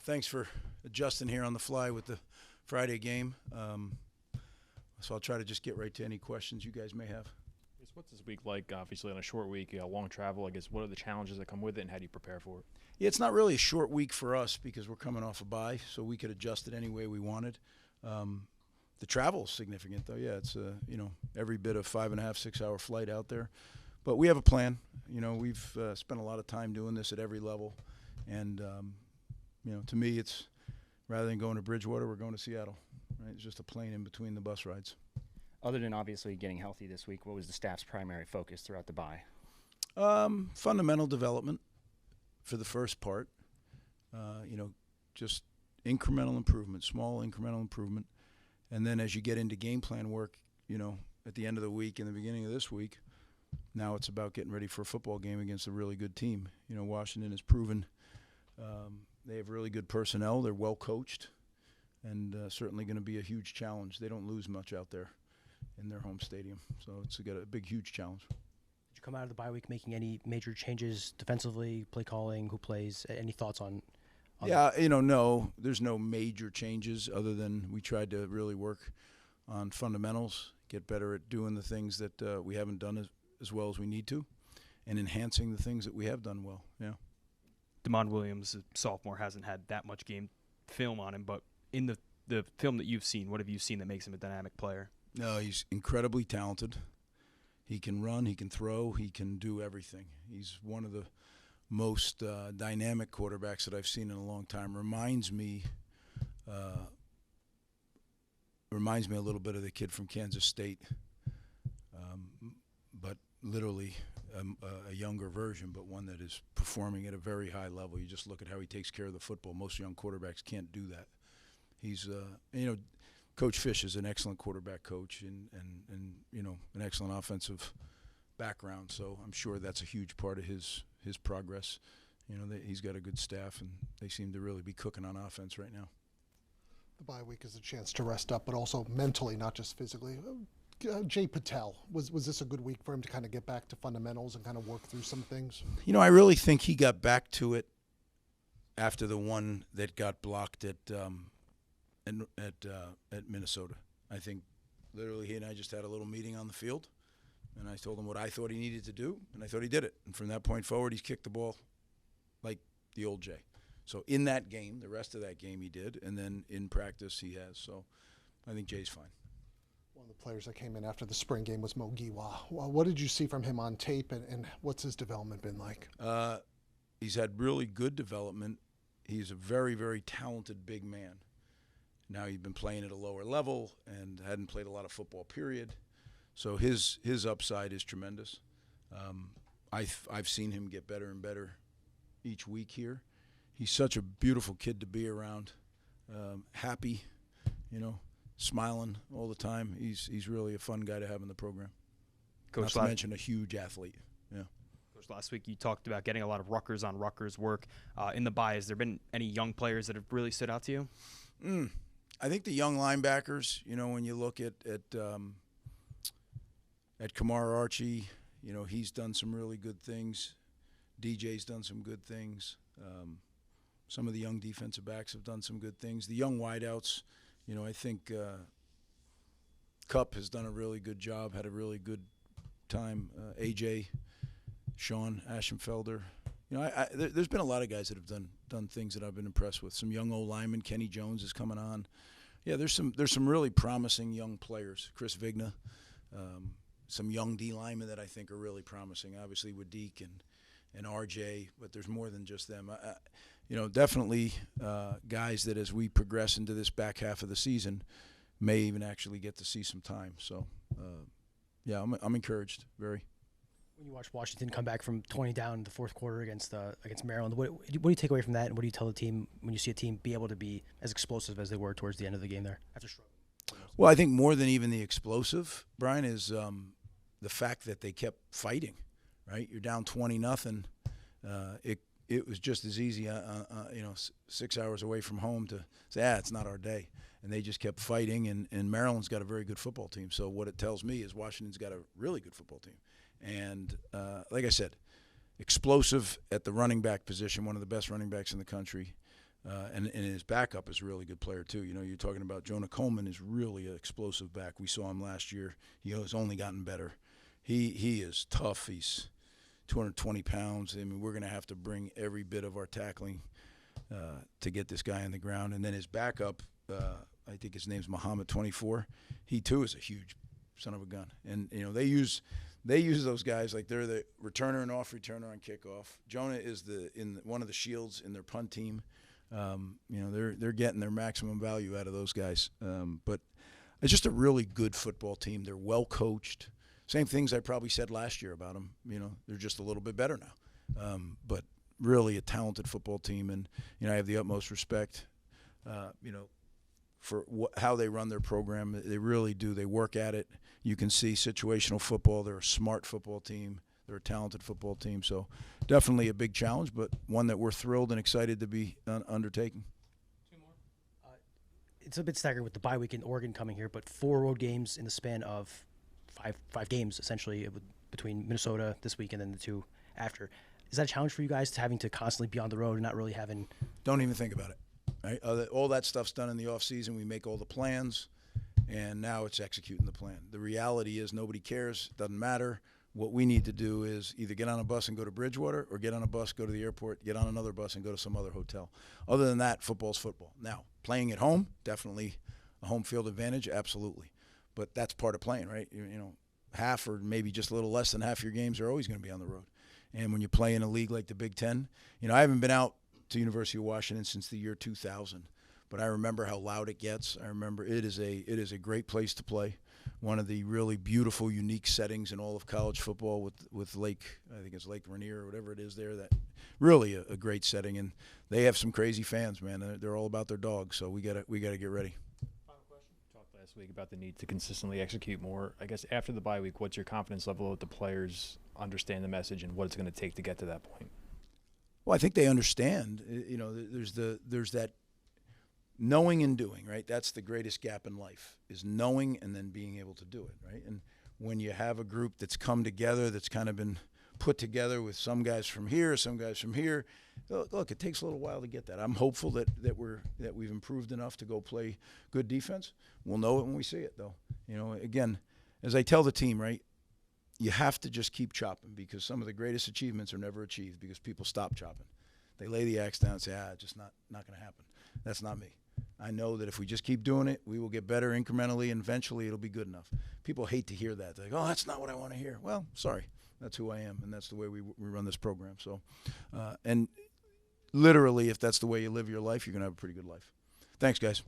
Thanks for adjusting here on the fly with the Friday game. So I'll try to just get right to any questions you guys may have. What's this week like? Obviously, on a short week, you got long travel. I guess what are the challenges that come with it, and how do you prepare for it? Yeah, it's not really a short week for us because we're coming off a bye, so we could adjust it any way we wanted. The travel is significant, though. Yeah, it's every bit of 5.5, 6 hour flight out there. But we have a plan. We've spent a lot of time doing this at every level, and to me, it's rather than going to Bridgewater, we're going to Seattle. Right? It's just a plane in between the bus rides. Other than obviously getting healthy this week, what was the staff's primary focus throughout the bye? Fundamental development for the first part. Just incremental improvement, small incremental improvement. And then as you get into game plan work, at the end of the week and the beginning of this week, now it's about getting ready for a football game against a really good team. Washington has proven they have really good personnel. They're well coached, and certainly going to be a huge challenge. They don't lose much out there in their home stadium, so it's got a big, huge challenge. Did you come out of the bye week making any major changes defensively, play calling, who plays? Any thoughts on yeah, no, there's no major changes other than we tried to really work on fundamentals, get better at doing the things that we haven't done as well as we need to, and enhancing the things that we have done well. Yeah. Damon Williams, sophomore, hasn't had that much game film on him, but in the film that you've seen, what have you seen that makes him a dynamic player? No, he's incredibly talented. He can run, he can throw, he can do everything. He's one of the most dynamic quarterbacks that I've seen in a long time. Reminds me a little bit of the kid from Kansas State, but literally a younger version, but one that is performing at a very high level. You just look at how he takes care of the football. Most young quarterbacks can't do that. He's, Coach Fish is an excellent quarterback coach and an excellent offensive background. So I'm sure that's a huge part of his progress. He's got a good staff, and they seem to really be cooking on offense right now. The bye week is a chance to rest up, but also mentally, not just physically. Jay Patel, was this a good week for him to kind of get back to fundamentals and kind of work through some things? I really think he got back to it after the one that got blocked at Minnesota. I think literally he and I just had a little meeting on the field, and I told him what I thought he needed to do, and I thought he did it. And from that point forward, he's kicked the ball like the old Jay. So in that game, the rest of that game he did, and then in practice he has. So I think Jay's fine. One of the players that came in after the spring game was Mo Giwa. What did you see from him on tape, and what's his development been like? He's had really good development. He's a very, very talented big man. Now he's been playing at a lower level and hadn't played a lot of football, period. So his upside is tremendous. I've seen him get better and better each week here. He's such a beautiful kid to be around, happy, smiling all the time. He's really a fun guy to have in the program. Coach, not to mention a huge athlete. Yeah. Coach, last week you talked about getting a lot of Rutgers on Rutgers work in the bye. Has there been any young players that have really stood out to you? I think the young linebackers, when you look at Kamar Archie, he's done some really good things. DJ's done some good things. Some of the young defensive backs have done some good things. The young wideouts, I think Cup has done a really good job, had a really good time. AJ, Sean Ashenfelder. There's been a lot of guys that have done things that I've been impressed with. Some young O-linemen. Kenny Jones is coming on. Yeah, there's some really promising young players. Chris Vigna, some young D linemen that I think are really promising. Obviously with Deke and RJ, but there's more than just them. Definitely guys that as we progress into this back half of the season may even actually get to see some time. So, I'm encouraged, very. When you watch Washington come back from 20 down in the fourth quarter against Maryland, what do you take away from that, and what do you tell the team when you see a team be able to be as explosive as they were towards the end of the game there after struggling? Well, I think more than even the explosive, Brian, is the fact that they kept fighting. Right, you're down 20-0. It was just as easy, 6 hours away from home to say, it's not our day, and they just kept fighting. And Maryland's got a very good football team. So what it tells me is Washington's got a really good football team. And like I said, explosive at the running back position, one of the best running backs in the country. And his backup is a really good player too. You know, you're talking about Jonah Coleman is really an explosive back. We saw him last year. He has only gotten better. He is tough. He's 220 pounds. I mean, we're going to have to bring every bit of our tackling to get this guy on the ground. And then his backup, I think his name's Muhammad 24. He too is a huge son of a gun. And you know, they use those guys like they're the returner and off returner on kickoff. Jonah is one of the shields in their punt team. You know, they're getting their maximum value out of those guys. But it's just a really good football team. They're well coached. Same things I probably said last year about them. You know, they're just a little bit better now. But really a talented football team, and you know, I have the utmost respect. You know, for how they run their program. They really do. They work at it. You can see situational football. They're a smart football team. They're a talented football team. So definitely a big challenge, but one that we're thrilled and excited to be undertaking. It's a bit staggering with the bye week in Oregon coming here, but 4 road games in the span of five games, essentially, between Minnesota this week and then the 2 after. Is that a challenge for you guys, to having to constantly be on the road and not really having... Don't even think about it. Right? All that stuff's done in the off season. We make all the plans, and now it's executing the plan. The reality is nobody cares. It doesn't matter. What we need to do is either get on a bus and go to Bridgewater, or get on a bus, go to the airport, get on another bus and go to some other hotel. Other than that, football's football. Now, playing at home, definitely a home field advantage, absolutely. But that's part of playing, right? You know, half or maybe just a little less than half your games are always going to be on the road. And when you play in a league like the Big Ten, you know, I haven't been out to University of Washington since the year 2000, but I remember how loud it gets. I remember it is a great place to play. One of the really beautiful, unique settings in all of college football with Lake, I think it's Lake Rainier or whatever it is there. That really a great setting, and they have some crazy fans, man. They're all about their dogs, so we gotta get ready. Final question. Talked last week about the need to consistently execute more. I guess after the bye week, what's your confidence level that the players understand the message and what it's going to take to get to that point? Well, I think they understand. You know, there's that knowing and doing, right? That's the greatest gap in life, is knowing and then being able to do it, right? And when you have a group that's come together, that's kind of been put together with some guys from here, some guys from here, look, it takes a little while to get that. I'm hopeful that we've improved enough to go play good defense. We'll know it when we see it, though. You know, again, as I tell the team, right, you have to just keep chopping, because some of the greatest achievements are never achieved because people stop chopping. They lay the axe down and say, it's just not going to happen. That's not me. I know that if we just keep doing it, we will get better incrementally, and eventually it'll be good enough. People hate to hear that. They're like, that's not what I want to hear. Well, sorry. That's who I am, and that's the way we run this program. So, and literally, if that's the way you live your life, you're going to have a pretty good life. Thanks, guys.